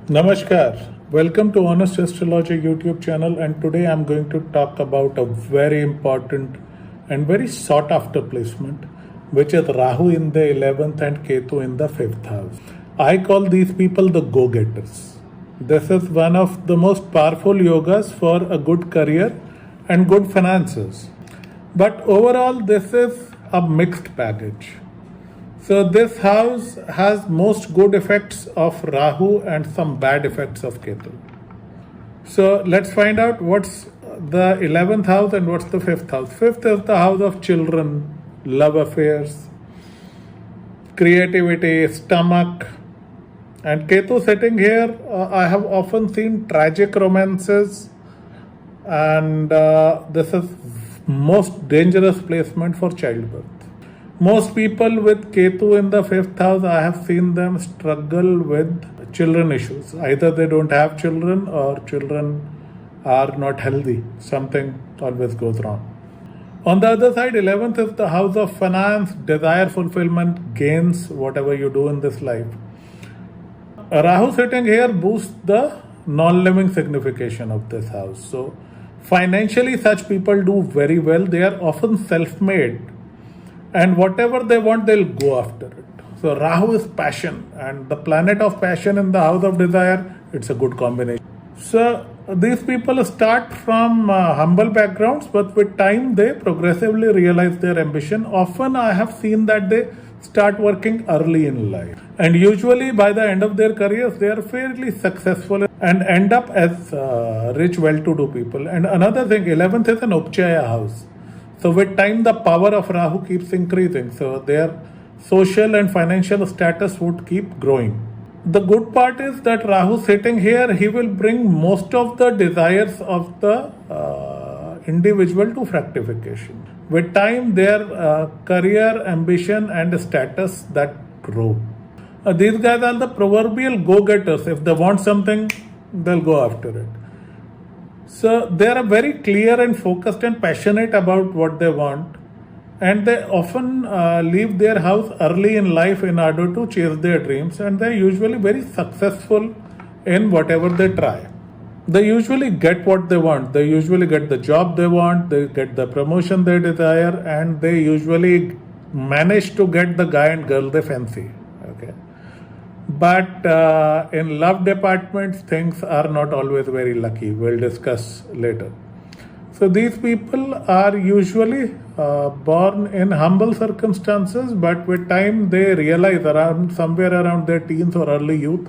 Namaskar. Welcome to Honest Astrology YouTube channel, and today I'm going to talk about a very important and very sought after placement, which is Rahu in the 11th and Ketu in the 5th house. I call these people the go-getters. This is one of the most powerful yogas for a good career and good finances. But overall, this is a mixed package. So this house has most good effects of Rahu and some bad effects of Ketu. So let's find out what's the 11th house and what's the 5th house. 5th is the house of children, love affairs, creativity, stomach. And Ketu sitting here, I have often seen tragic romances, and this is most dangerous placement for childbirth. Most people with Ketu in the 5th house, I have seen them struggle with children issues. Either they don't have children or children are not healthy. Something always goes wrong. On the other side, 11th is the house of finance, desire fulfillment, gains, whatever you do in this life. Rahu sitting here boosts the non-living signification of this house. So financially, such people do very well. They are often self-made. And whatever they want, they'll go after it. So Rahu is passion, and the planet of passion in the house of desire, it's a good combination. So these people start from humble backgrounds, but with time they progressively realize their ambition. Often I have seen that they start working early in life, and usually by the end of their careers they are fairly successful and end up as rich, well-to-do people. And another thing, 11th is an Upchaya house. So with time, the power of Rahu keeps increasing. So their social and financial status would keep growing. The good part is that Rahu sitting here, he will bring most of the desires of the individual to fructification. With time, their career, ambition and status that grow. These guys are the proverbial go-getters. If they want something, they'll go after it. So they are very clear and focused and passionate about what they want, and they often leave their house early in life in order to chase their dreams, and they're usually very successful in whatever they try. They usually get what they want. They usually get the job they want, they get the promotion they desire, and they usually manage to get the guy and girl they fancy. Okay. But in love departments, things are not always very lucky. We'll discuss later. So these people are usually born in humble circumstances, but with time they realize somewhere around their teens or early youth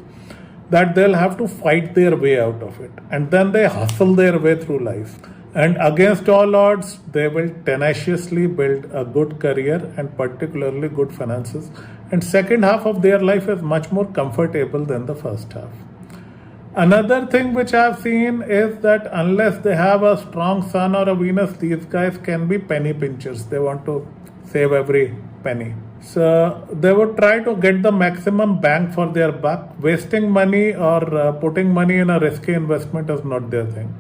that they'll have to fight their way out of it. And then they hustle their way through life. And against all odds, they will tenaciously build a good career and particularly good finances. And second half of their life is much more comfortable than the first half. Another thing which I have seen is that unless they have a strong sun or a Venus, these guys can be penny pinchers. They want to save every penny. So they would try to get the maximum bang for their buck. Wasting money or putting money in a risky investment is not their thing.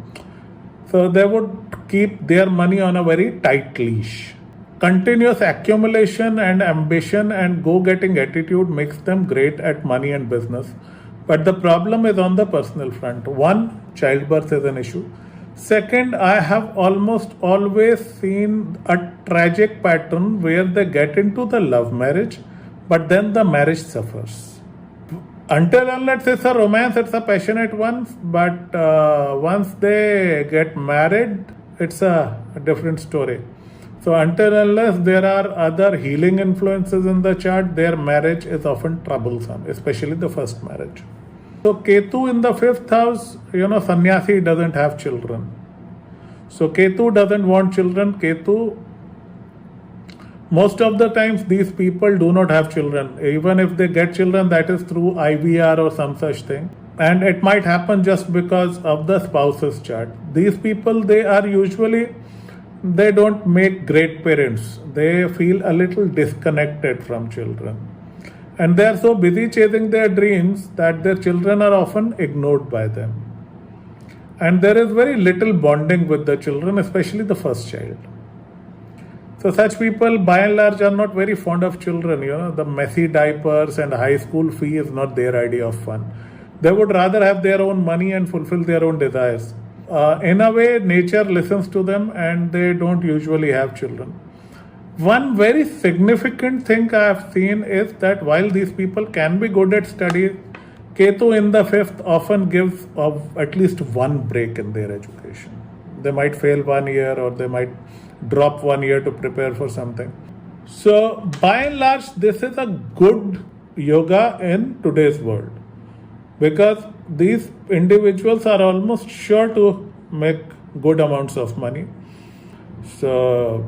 So they would keep their money on a very tight leash. Continuous accumulation and ambition and go-getting attitude makes them great at money and business. But the problem is on the personal front. One, childbirth is an issue. Second, I have almost always seen a tragic pattern where they get into the love marriage, but then the marriage suffers. Until unless it's a romance, it's a passionate one, but once they get married, it's a different story. So until unless there are other healing influences in the chart, their marriage is often troublesome, especially the first marriage. So Ketu in the 5th house, sannyasi doesn't have children. So Ketu doesn't want children. Ketu, most of the times these people do not have children. Even if they get children, that is through IVR or some such thing. And it might happen just because of the spouse's chart. These people, they don't make great parents. They feel a little disconnected from children. And they are so busy chasing their dreams that their children are often ignored by them. And there is very little bonding with the children, especially the first child. So such people by and large are not very fond of children. The messy diapers and high school fee is not their idea of fun. They would rather have their own money and fulfill their own desires. In a way, nature listens to them and they don't usually have children. One very significant thing I have seen is that while these people can be good at studies, Ketu in the fifth often gives at least one break in their education. They might fail 1 year or they might drop 1 year to prepare for something. So, by and large, this is a good yoga in today's world because these individuals are almost sure to make good amounts of money. So,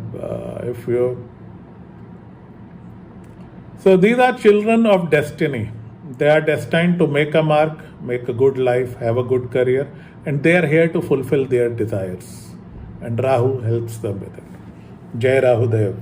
so these are children of destiny. They are destined to make a mark, make a good life, have a good career, and they are here to fulfill their desires. And Rahu helps them with it. Jai Rahu Dev.